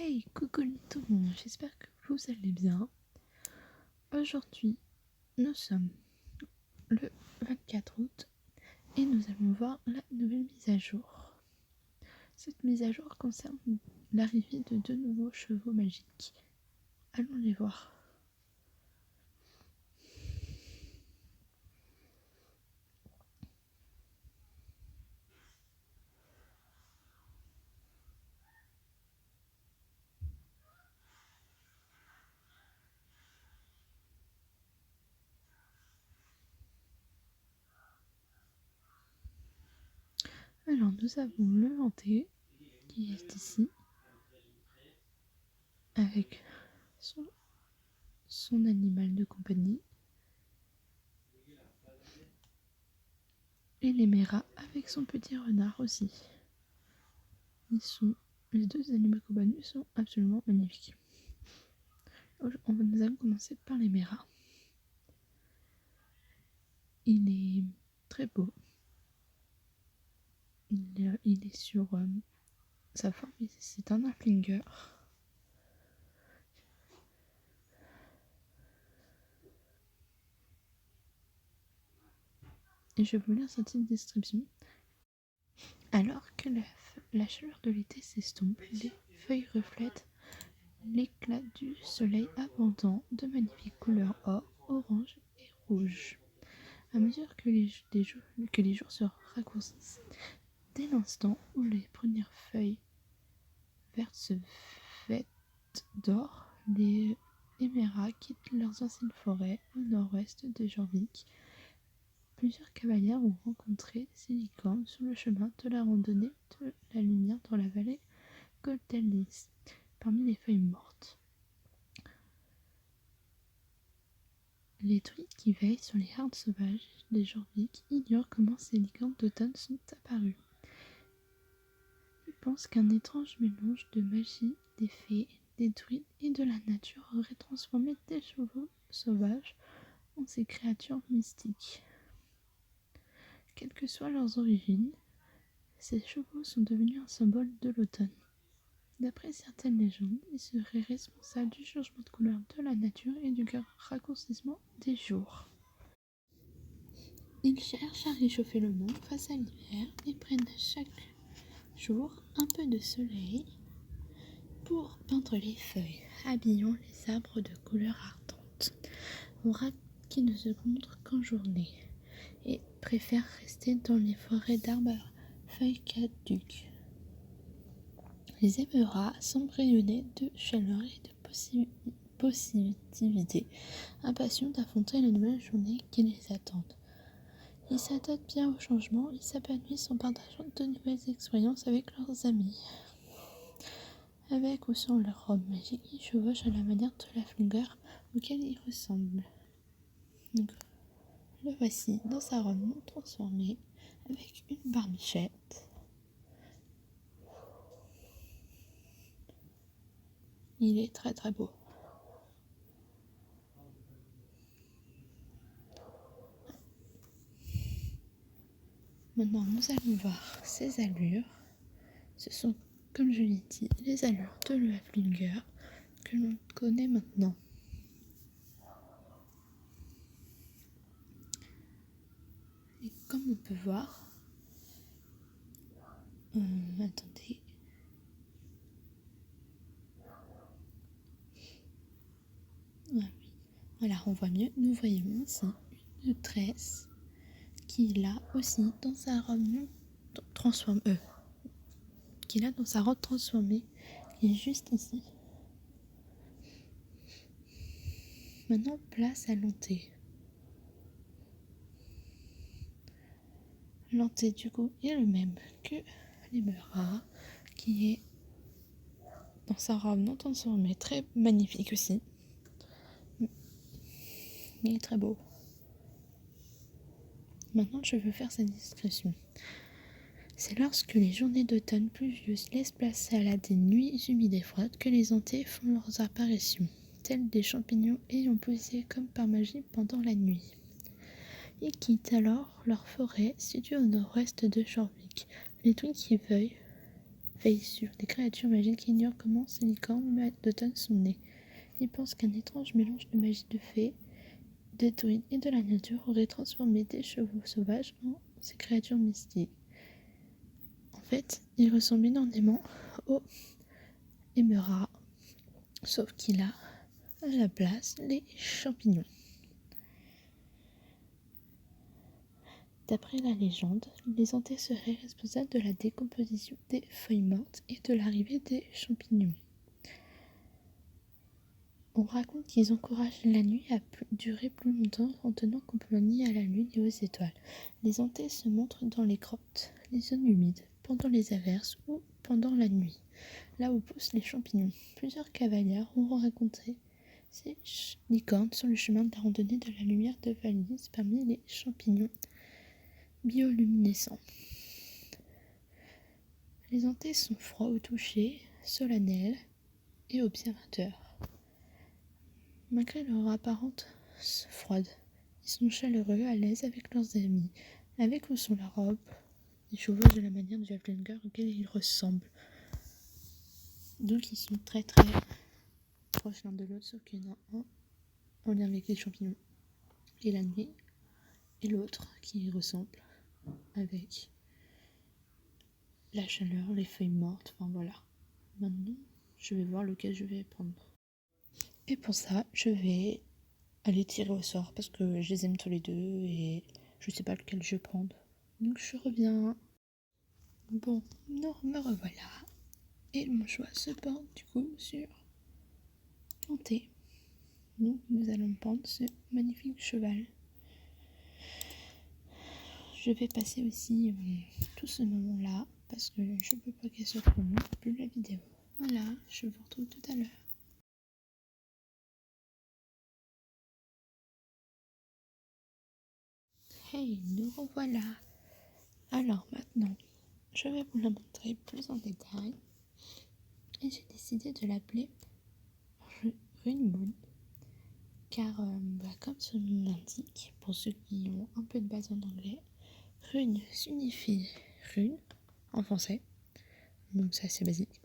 Hey, coucou tout le monde, j'espère que vous allez bien. Aujourd'hui, nous sommes le 24 août et nous allons voir la nouvelle mise à jour. Cette mise à jour concerne l'arrivée de 2 nouveaux chevaux magiques. Allons les voir. Alors nous avons le Hanté qui est ici avec son animal de compagnie et l'Éméra avec son petit renard aussi. Les deux animaux de compagnie sont absolument magnifiques. Nous allons commencer par l'Éméra. Il est très beau. Il est sur sa forme, c'est un Haflinger. Et je vais vous lire sa petite description. Alors que la chaleur de l'été s'estompe, les feuilles reflètent l'éclat du soleil abondant de magnifiques couleurs or, orange et rouge. À mesure que les jours se raccourcissent, dès l'instant où les premières feuilles vertes se vêtent d'or, les Éméras quittent leurs anciennes forêts au nord-ouest de Jorvik. Plusieurs cavalières ont rencontré ces licornes sur le chemin de la randonnée de la lumière dans la vallée Goldelnis, parmi les feuilles mortes. Les druides qui veillent sur les hardes sauvages des Jorvik ignorent comment ces licornes d'automne sont apparues. Ils pensent qu'un étrange mélange de magie, des fées, des druides et de la nature aurait transformé des chevaux sauvages en ces créatures mystiques. Quelles que soient leurs origines, ces chevaux sont devenus un symbole de l'automne. D'après certaines légendes, ils seraient responsables du changement de couleur de la nature et du raccourcissement des jours. Ils cherchent à réchauffer le monde face à l'hiver et prennent chaque jour un peu de soleil pour peindre les feuilles, habillant les arbres de couleurs ardentes. On rate qui ne se montrent qu'en journée et préfèrent rester dans les forêts d'arbres à feuilles caduques. Les Éméras semblent rayonner de chaleur et de positivité, impatients d'affronter les nouvelles journées qui les attendent. Ils s'adaptent bien au changement et s'épanouissent en partageant de nouvelles expériences avec leurs amis. Avec ou sans leur robe magique, ils chevauchent à la manière de l'Haflinger auquel ils ressemblent. Donc, le voici dans sa robe non transformée, avec une barbichette. Il est très très beau. Maintenant, nous allons voir ses allures. Ce sont, comme je l'ai dit, les allures de le Haflinger que l'on connaît maintenant. Et comme on peut voir, attendez. Voilà, on voit mieux. Nous voyons ici une tresse qui est là aussi dans sa robe transformée. Qui est juste ici. Maintenant, place à l'Hanté. L'Hanté, du coup, est le même que l'Éméra, qui est dans sa robe non transformée, très magnifique aussi. Il est très beau. Maintenant, je veux faire sa description. C'est lorsque les journées d'automne pluvieuses laissent place à des nuits humides et froides que les Hantés font leurs apparitions, tels des champignons ayant poussé comme par magie pendant la nuit. Ils quittent alors leur forêt située au nord-ouest de Jorvik. Les druides qui veillent veille sur des créatures magiques qui ignorent comment ces licornes d'automne sont nées. Ils pensent qu'un étrange mélange de magie de fées, de druides et de la nature aurait transformé des chevaux sauvages en ces créatures mystiques. En fait, il ressemble énormément au Emera, sauf qu'il a à la place les champignons. D'après la légende, les Antais seraient responsables de la décomposition des feuilles mortes et de l'arrivée des champignons. On raconte qu'ils encouragent la nuit à durer plus longtemps en tenant compagnie à la lune et aux étoiles. Les Antais se montrent dans les grottes, les zones humides, pendant les averses ou pendant la nuit, là où poussent les champignons. Plusieurs cavalières ont raconté ces licornes sur le chemin de la randonnée de la lumière de Valise parmi les champignons bioluminescents. Les Antais sont froids au toucher, solennels et observateurs. Malgré leur apparence froide, ils sont chaleureux, à l'aise avec leurs amis, avec ou sans la robe. Ils chevauchent de la manière du Haflinger auquel ils ressemblent. Donc ils sont très très proches l'un de l'autre, sauf qu'il y en a un en lien avec les champignons et la nuit, et l'autre qui ressemble avec la chaleur, les feuilles mortes, enfin voilà. Maintenant, je vais voir lequel je vais prendre. Et pour ça, je vais aller tirer au sort parce que je les aime tous les deux et je sais pas lequel je vais prendre. Donc je reviens. Bon, non, me revoilà. Et mon choix se porte du coup sur Anté. Donc nous allons prendre ce magnifique cheval. Je vais passer aussi tout ce moment-là parce que je veux pas qu'elle se prolonge plus la vidéo. Voilà, je vous retrouve tout à l'heure. Hey, nous revoilà. Alors maintenant, je vais vous la montrer plus en détail. Et j'ai décidé de l'appeler Rune Moon. Car, comme son nom l'indique, pour ceux qui ont un peu de base en anglais, rune signifie rune en français. Donc c'est assez basique.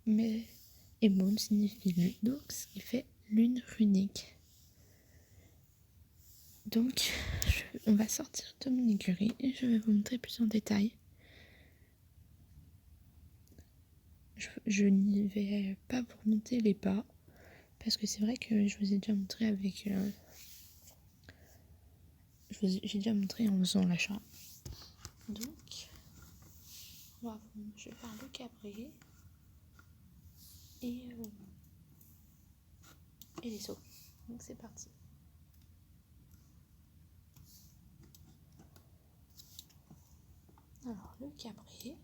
Et moon signifie lune, donc ce qui fait lune runique. Donc on va sortir de mon écurie et je vais vous montrer plus en détail. Je n'y vais pas vous remonter les pas parce que c'est vrai que je vous ai déjà montré avec j'ai déjà montré en faisant l'achat. Donc je vais faire le cabré et les sauts. Donc c'est parti. Alors le cabré,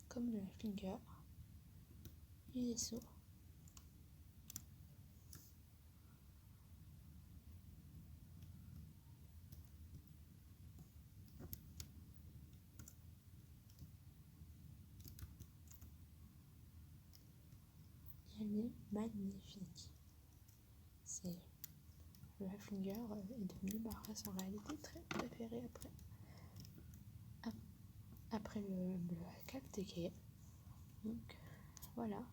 comme le Haflinger, et les sauts. Elle est magnifique. Le Haflinger est devenu ma race en réalité très préférée après le Kalteke. Donc voilà,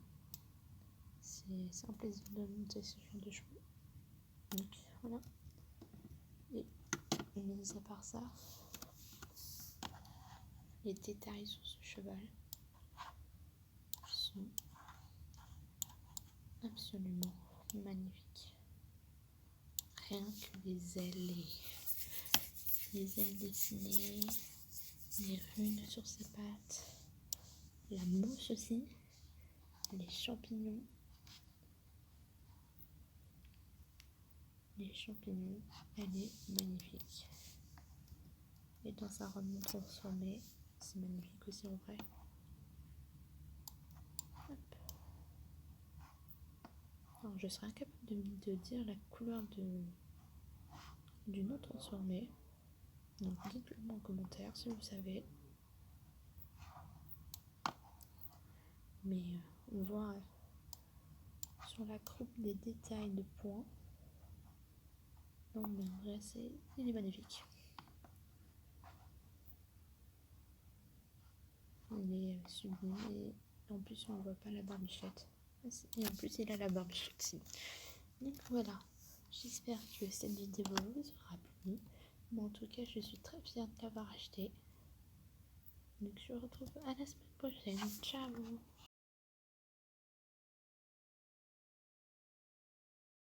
c'est un plaisir de monter ce genre de chevaux. Donc voilà. Et mis à part ça, les détails sur ce cheval sont absolument magnifiques. Rien que les ailes dessinées, les runes sur ses pattes, la mousse aussi, les champignons. Elle est magnifique. Et dans sa robe transformée, c'est magnifique aussi en vrai. Hop. Alors, je serais incapable de dire la couleur d'une eau transformée. Donc dites-le moi en commentaire si vous savez. Mais on voit sur la croupe des détails de points. Non mais en vrai il est magnifique. Il est sublime et en plus on ne voit pas la barbichette. Et en plus il a la barbichette aussi. Donc voilà, j'espère que cette vidéo vous aura plu. Mais en tout cas je suis très fière de l'avoir acheté. Donc je vous retrouve à la semaine prochaine. Ciao!